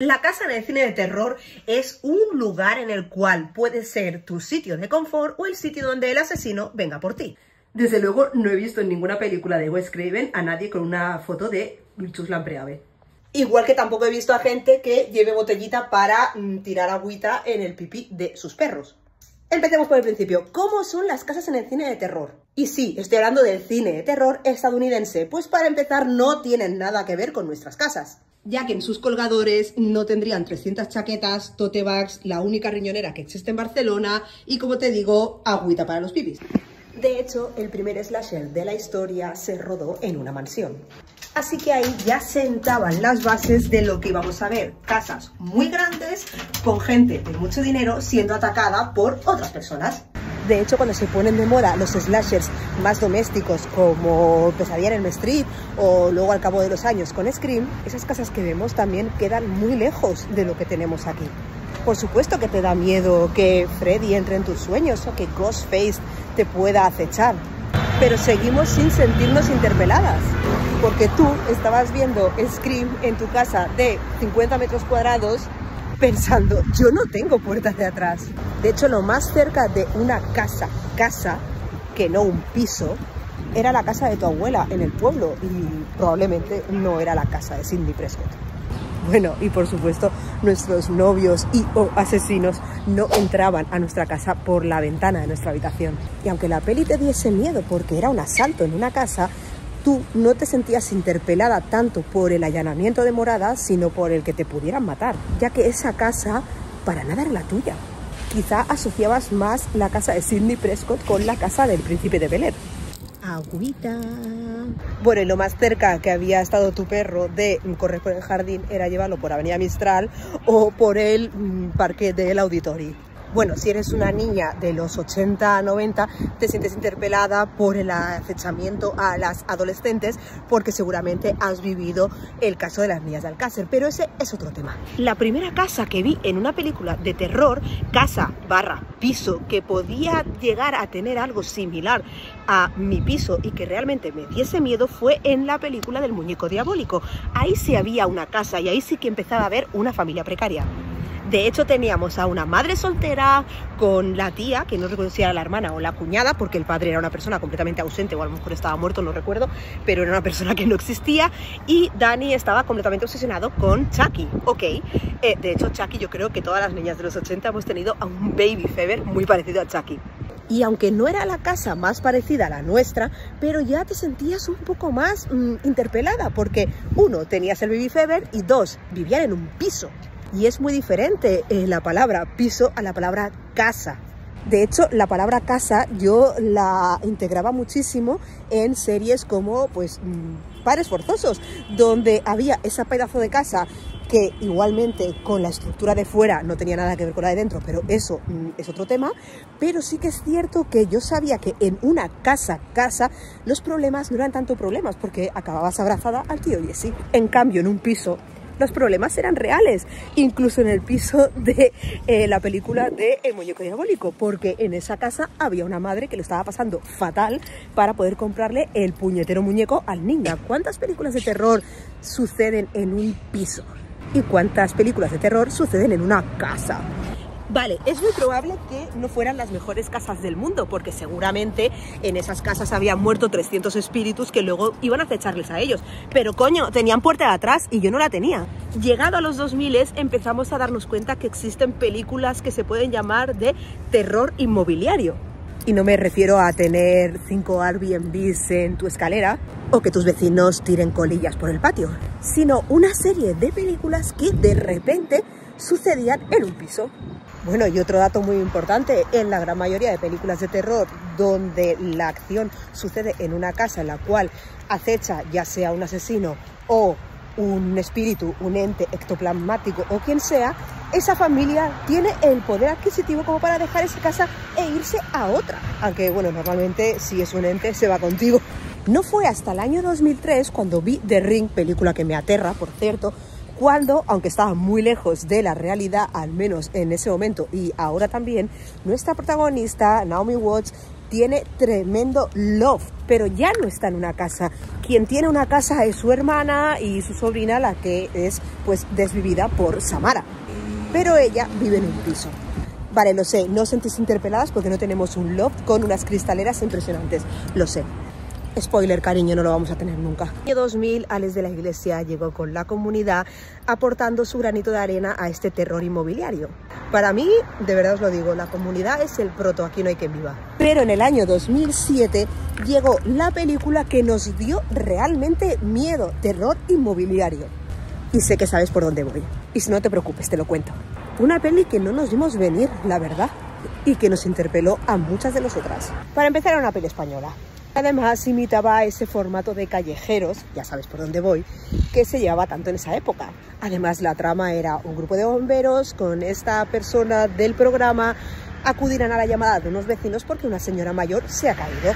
La casa en el cine de terror es un lugar en el cual puede ser tu sitio de confort o el sitio donde el asesino venga por ti. Desde luego no he visto en ninguna película de Wes Craven a nadie con una foto de Chus Lampreave. Igual que tampoco he visto a gente que lleve botellita para tirar agüita en el pipí de sus perros. Empecemos por el principio. ¿Cómo son las casas en el cine de terror? Y sí, estoy hablando del cine de terror estadounidense, pues para empezar no tienen nada que ver con nuestras casas, ya que en sus colgadores no tendrían 300 chaquetas, tote bags, la única riñonera que existe en Barcelona y, como te digo, agüita para los pipis. De hecho, el primer slasher de la historia se rodó en una mansión. Así que ahí ya sentaban las bases de lo que íbamos a ver. Casas muy grandes, con gente de mucho dinero siendo atacada por otras personas. De hecho, cuando se ponen de moda los slashers más domésticos, como Pesadilla en Elm Street o luego al cabo de los años con Scream, esas casas que vemos también quedan muy lejos de lo que tenemos aquí. Por supuesto que te da miedo que Freddy entre en tus sueños o que Ghostface te pueda acechar, pero seguimos sin sentirnos interpeladas, porque tú estabas viendo Scream en tu casa de 50 metros cuadrados pensando, yo no tengo puertas de atrás. De hecho, lo más cerca de una casa, que no un piso, era la casa de tu abuela en el pueblo y probablemente no era la casa de Sidney Prescott. Bueno, y por supuesto, nuestros novios y o asesinos no entraban a nuestra casa por la ventana de nuestra habitación. Y aunque la peli te diese miedo porque era un asalto en una casa, tú no te sentías interpelada tanto por el allanamiento de morada, sino por el que te pudieran matar, ya que esa casa para nada era la tuya. Quizá asociabas más la casa de Sidney Prescott con la casa del príncipe de Bel-Air. Agüita. Bueno, y lo más cerca que había estado tu perro de correr por el jardín era llevarlo por Avenida Mistral o por el parque del Auditori. Bueno, si eres una niña de los 80, 90, te sientes interpelada por el acechamiento a las adolescentes porque seguramente has vivido el caso de las niñas de Alcácer, pero ese es otro tema. La primera casa que vi en una película de terror, casa barra piso, que podía llegar a tener algo similar a mi piso y que realmente me diese miedo, fue en la película del muñeco diabólico. Ahí sí había una casa y ahí sí que empezaba a haber una familia precaria. De hecho, teníamos a una madre soltera con la tía, que no recuerdo si era la hermana o la cuñada, porque el padre era una persona completamente ausente, o a lo mejor estaba muerto, no recuerdo, pero era una persona que no existía, y Danny estaba completamente obsesionado con Chucky. Ok, de hecho, Chucky, yo creo que todas las niñas de los 80 hemos tenido a un baby fever muy parecido a Chucky. Y aunque no era la casa más parecida a la nuestra, pero ya te sentías un poco más interpelada, porque uno, tenías el baby fever, y dos, vivían en un piso. Y es muy diferente la palabra piso a la palabra casa. De hecho, la palabra casa yo la integraba muchísimo en series como pues Padres Forzosos, donde había ese pedazo de casa que igualmente con la estructura de fuera no tenía nada que ver con la de dentro, pero eso es otro tema. Pero sí que es cierto que yo sabía que en una casa, los problemas no eran tanto problemas porque acababas abrazada al tío Jesse. En cambio, en un piso, los problemas eran reales, incluso en el piso de la película de El muñeco diabólico, porque en esa casa había una madre que lo estaba pasando fatal para poder comprarle el puñetero muñeco al niño. ¿Cuántas películas de terror suceden en un piso? ¿Y cuántas películas de terror suceden en una casa? Vale, es muy probable que no fueran las mejores casas del mundo, porque seguramente en esas casas habían muerto 300 espíritus que luego iban a acecharles a ellos. Pero coño, tenían puerta de atrás y yo no la tenía. Llegado a los 2000 empezamos a darnos cuenta que existen películas que se pueden llamar de terror inmobiliario. Y no me refiero a tener 5 Airbnbs en tu escalera o que tus vecinos tiren colillas por el patio, sino una serie de películas que de repente sucedían en un piso. Bueno, y otro dato muy importante, en la gran mayoría de películas de terror donde la acción sucede en una casa en la cual acecha ya sea un asesino o un espíritu, un ente ectoplasmático o quien sea, esa familia tiene el poder adquisitivo como para dejar esa casa e irse a otra. Aunque bueno, normalmente si es un ente se va contigo. No fue hasta el año 2003 cuando vi The Ring, película que me aterra, por cierto, cuando, aunque estaba muy lejos de la realidad, al menos en ese momento y ahora también, nuestra protagonista, Naomi Watts, tiene tremendo loft, pero ya no está en una casa. Quien tiene una casa es su hermana y su sobrina, la que es pues desvivida por Samara, pero ella vive en un piso. Vale, lo sé, no os sentís interpeladas porque no tenemos un loft con unas cristaleras impresionantes, lo sé. Spoiler, cariño, no lo vamos a tener nunca. En el año 2000, Alex de la Iglesia llegó con la comunidad aportando su granito de arena a este terror inmobiliario. Para mí, de verdad os lo digo, la comunidad es el proto, aquí no hay quien viva. Pero en el año 2007 llegó la película que nos dio realmente miedo, terror inmobiliario. Y sé que sabes por dónde voy. Y si no te preocupes, te lo cuento. Una peli que no nos vimos venir, la verdad, y que nos interpeló a muchas de nosotras. Para empezar, era una peli española. Además, imitaba ese formato de callejeros, ya sabes por dónde voy, que se llevaba tanto en esa época. Además, la trama era un grupo de bomberos con esta persona del programa acudirán a la llamada de unos vecinos porque una señora mayor se ha caído.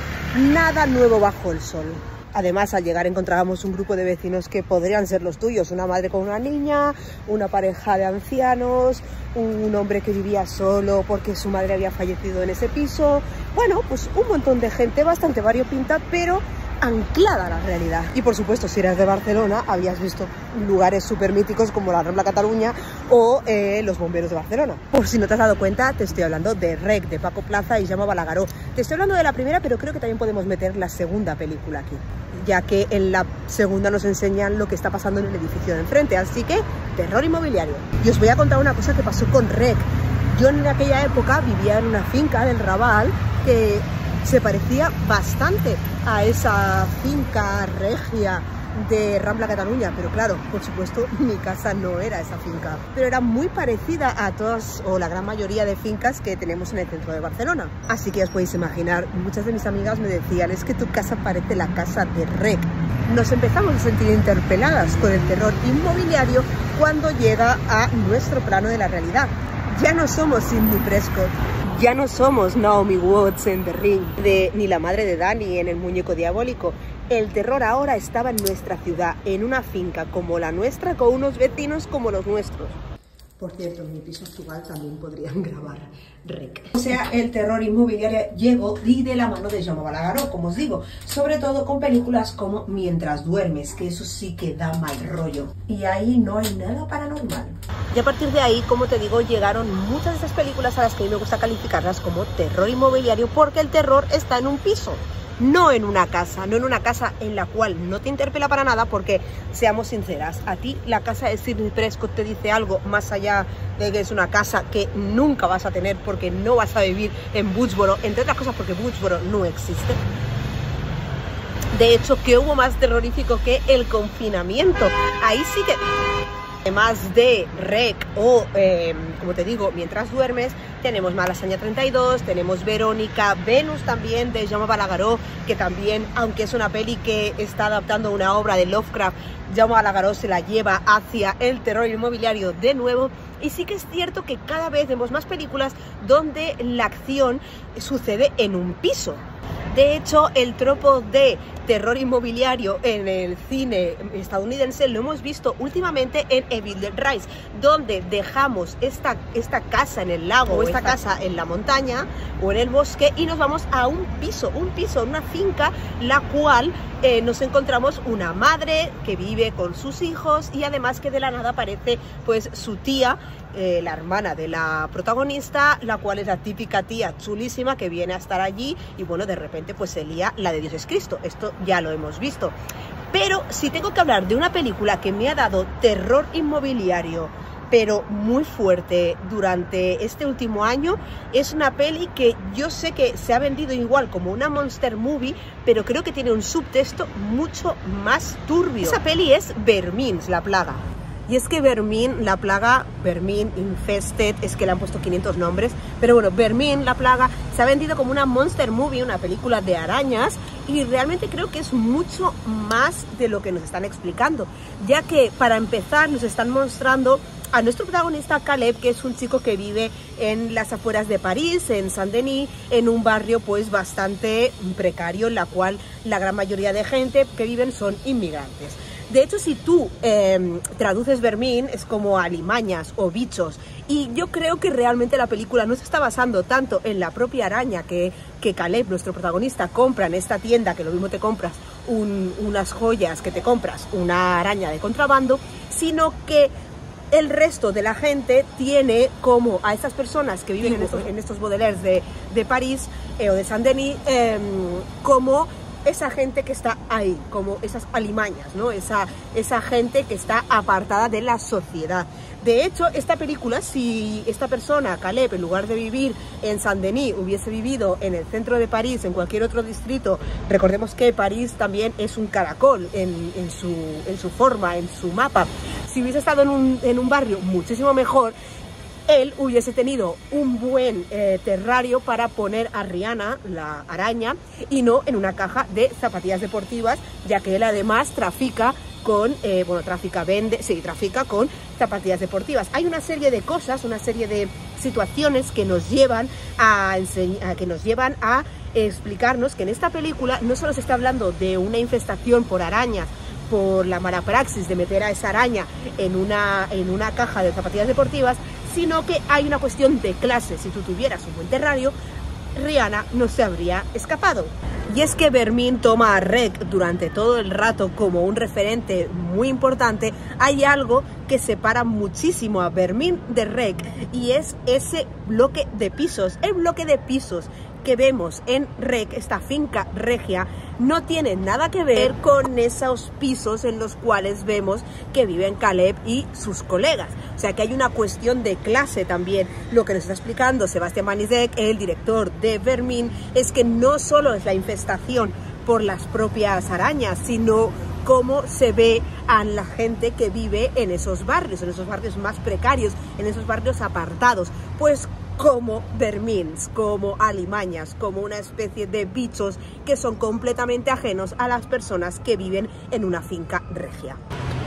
Nada nuevo bajo el sol. Además, al llegar encontrábamos un grupo de vecinos que podrían ser los tuyos, una madre con una niña, una pareja de ancianos, un hombre que vivía solo porque su madre había fallecido en ese piso. Bueno, pues un montón de gente bastante variopinta, pero anclada a la realidad. Y por supuesto, si eras de Barcelona, habías visto lugares súper míticos como la Rambla Cataluña o los bomberos de Barcelona. Por si no te has dado cuenta, te estoy hablando de Rec, de Paco Plaza y Jaume Balagueró. Te estoy hablando de la primera, pero creo que también podemos meter la segunda película aquí, ya que en la segunda nos enseñan lo que está pasando en el edificio de enfrente. Así que, terror inmobiliario. Y os voy a contar una cosa que pasó con Rec. Yo en aquella época vivía en una finca del Raval que se parecía bastante a esa finca regia de Rambla Cataluña, pero claro, por supuesto, mi casa no era esa finca, pero era muy parecida a todas o la gran mayoría de fincas que tenemos en el centro de Barcelona. Así que os podéis imaginar, muchas de mis amigas me decían, es que tu casa parece la casa de Rec. Nos empezamos a sentir interpeladas con el terror inmobiliario cuando llega a nuestro plano de la realidad. Ya no somos Sidney Prescott, ya no somos Naomi Watts en The Ring, ni la madre de Dani en El muñeco diabólico. El terror ahora estaba en nuestra ciudad, en una finca como la nuestra, con unos vecinos como los nuestros. Por cierto, en mi piso actual también podrían grabar Rec. O sea, el terror inmobiliario llegó y de la mano de Jaume Balagueró, como os digo, sobre todo con películas como Mientras duermes, que eso sí que da mal rollo. Y ahí no hay nada paranormal. Y a partir de ahí, como te digo, llegaron muchas de esas películas a las que a mí me gusta calificarlas como terror inmobiliario, porque el terror está en un piso. No en una casa, no en una casa en la cual no te interpela para nada, porque, seamos sinceras, a ti la casa de Sidney Prescott te dice algo más allá de que es una casa que nunca vas a tener porque no vas a vivir en Woodsboro, entre otras cosas porque Woodsboro no existe. De hecho, ¿qué hubo más terrorífico que el confinamiento? Ahí sí que... Además de Rec o, como te digo, Mientras duermes, tenemos Malasaña 32, tenemos Verónica, Venus también de Jaume Balagueró, que también, aunque es una peli que está adaptando una obra de Lovecraft, Jaume Balagueró se la lleva hacia el terror inmobiliario de nuevo. Y sí que es cierto que cada vez vemos más películas donde la acción sucede en un piso. De hecho, el tropo de terror inmobiliario en el cine estadounidense lo hemos visto últimamente en Evil Dead Rise, donde dejamos esta casa en el lago o esta casa en la montaña o en el bosque y nos vamos a un piso, una finca, la cual nos encontramos una madre que vive con sus hijos y además que de la nada aparece pues su tía, la hermana de la protagonista, la cual es la típica tía chulísima que viene a estar allí y bueno, de repente pues se lía la de Dios es Cristo. Esto ya lo hemos visto. Pero si tengo que hablar de una película que me ha dado terror inmobiliario, pero muy fuerte durante este último año, es una peli que yo sé que se ha vendido igual como una monster movie, pero creo que tiene un subtexto mucho más turbio. Esa peli es Vermín, la plaga. Y es que Vermín, la plaga, Vermín, Infested, es que le han puesto 500 nombres, pero bueno, Vermín, la plaga, se ha vendido como una monster movie, una película de arañas, y realmente creo que es mucho más de lo que nos están explicando, ya que para empezar nos están mostrando a nuestro protagonista Caleb, que es un chico que vive en las afueras de París, en Saint-Denis, en un barrio pues bastante precario, en la cual la gran mayoría de gente que viven son inmigrantes. De hecho, si tú traduces vermín, es como alimañas o bichos. Y yo creo que realmente la película no se está basando tanto en la propia araña que Caleb, nuestro protagonista, compra en esta tienda, que lo mismo te compras unas joyas, que te compras una araña de contrabando, sino que el resto de la gente tiene como a estas personas que viven en estos Baudelaires de París o de Saint-Denis, como esa gente que está ahí, como esas alimañas, ¿no? Esa gente que está apartada de la sociedad. De hecho, esta película, si esta persona, Caleb, en lugar de vivir en Saint-Denis, hubiese vivido en el centro de París, en cualquier otro distrito, recordemos que París también es un caracol en su forma, en su mapa. Si hubiese estado en un barrio muchísimo mejor, él hubiese tenido un buen terrario para poner a Rihanna, la araña, y no en una caja de zapatillas deportivas, ya que él además trafica con, trafica con zapatillas deportivas. Hay una serie de cosas, una serie de situaciones que nos llevan a explicarnos que en esta película no solo se está hablando de una infestación por arañas, por la mala praxis de meter a esa araña en una caja de zapatillas deportivas, sino que hay una cuestión de clase. Si tú tuvieras un buen terrario, Rihanna no se habría escapado. Y es que Vermin toma a Rec durante todo el rato como un referente muy importante. Hay algo que separa muchísimo a Vermin de Rec, y es ese bloque de pisos. El bloque de pisos que vemos en Rec, esta finca regia, no tiene nada que ver con esos pisos en los cuales vemos que viven Caleb y sus colegas. O sea que hay una cuestión de clase también. Lo que nos está explicando Sebastián Banizek, el director de Vermin, es que no solo es la infestación por las propias arañas, sino cómo se ve a la gente que vive en esos barrios más precarios, en esos barrios apartados, pues como vermins, como alimañas, como una especie de bichos que son completamente ajenos a las personas que viven en una finca regia.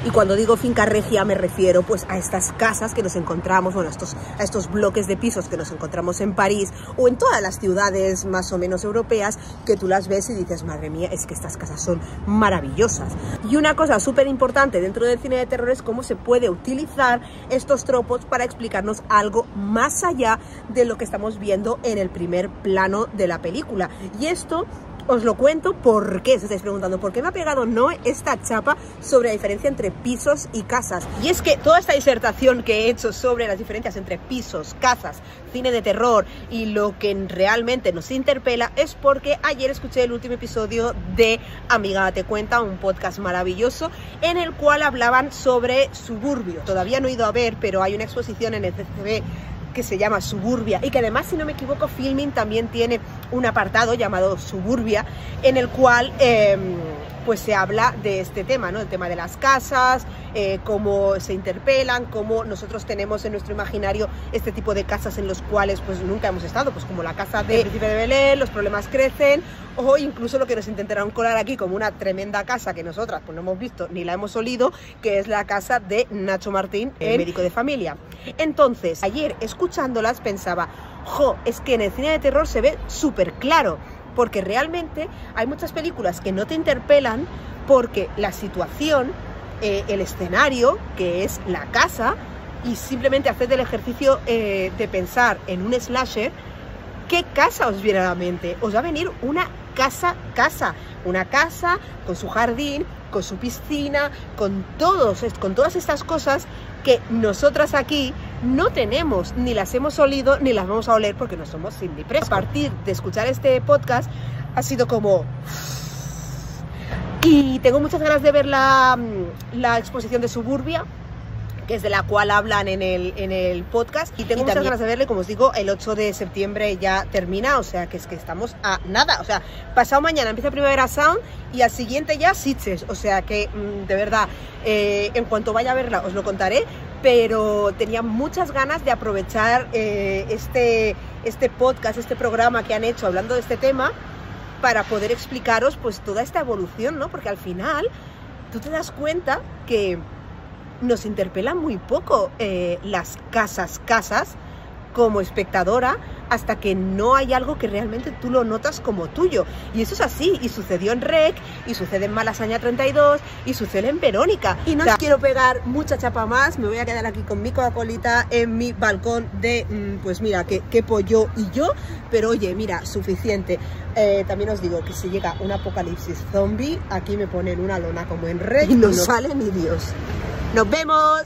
Y cuando digo finca regia me refiero pues a estas casas que nos encontramos, bueno, a estos bloques de pisos que nos encontramos en París o en todas las ciudades más o menos europeas, que tú las ves y dices, madre mía, es que estas casas son maravillosas. Y una cosa súper importante dentro del cine de terror es cómo se puede utilizar estos tropos para explicarnos algo más allá de lo que estamos viendo en el primer plano de la película. Y esto os lo cuento porque, os estáis preguntando, ¿por qué me ha pegado Noé esta chapa sobre la diferencia entre pisos y casas? Y es que toda esta disertación que he hecho sobre las diferencias entre pisos, casas, cine de terror y lo que realmente nos interpela es porque ayer escuché el último episodio de Amiga Date Cuenta, un podcast maravilloso en el cual hablaban sobre Suburbio. Todavía no he ido a ver, pero hay una exposición en el CCB que se llama Suburbia, y que además, si no me equivoco, Filmin también tiene un apartado llamado Suburbia, en el cual pues se habla de este tema, ¿no? El tema de las casas, cómo se interpelan, cómo nosotros tenemos en nuestro imaginario este tipo de casas en los cuales pues nunca hemos estado, pues como la casa de Príncipe de Belén, Los problemas crecen, o incluso lo que nos intentaron colar aquí como una tremenda casa que nosotras pues no hemos visto ni la hemos olido, que es la casa de Nacho Martín, el médico de familia. Entonces, ayer escuchándolas pensaba, jo, es que en el cine de terror se ve súper claro, porque realmente hay muchas películas que no te interpelan porque la situación, el escenario, que es la casa, y simplemente haced el ejercicio de pensar en un slasher, ¿qué casa os viene a la mente? Os va a venir una casa, una casa con su jardín, con su piscina, con todas estas cosas que nosotras aquí no tenemos, ni las hemos olido, ni las vamos a oler porque no somos Cindy Prescott. A partir de escuchar este podcast ha sido como... Y tengo muchas ganas de ver la exposición de Suburbia, que es de la cual hablan en el podcast, y tengo muchas ganas de verle. Como os digo, el 8 de septiembre ya termina, o sea que es que estamos a nada, o sea, pasado mañana empieza Primavera Sound y al siguiente ya Sitges, o sea que de verdad, en cuanto vaya a verla os lo contaré, pero tenía muchas ganas de aprovechar este podcast, este programa que han hecho hablando de este tema, para poder explicaros pues toda esta evolución, ¿no? Porque al final tú te das cuenta que nos interpela muy poco las casas, como espectadora hasta que no hay algo que realmente tú lo notas como tuyo. Y eso es así, y sucedió en REC, y sucede en Malasaña 32, y sucede en Verónica. Y no os quiero pegar mucha chapa más, me voy a quedar aquí con mi Coca-Colita en mi balcón de, pues mira, que pollo y yo, pero oye, mira, suficiente. También os digo que si llega un apocalipsis zombie, aquí me ponen una lona como en REC y no sale ni Dios. ¡Nos vemos!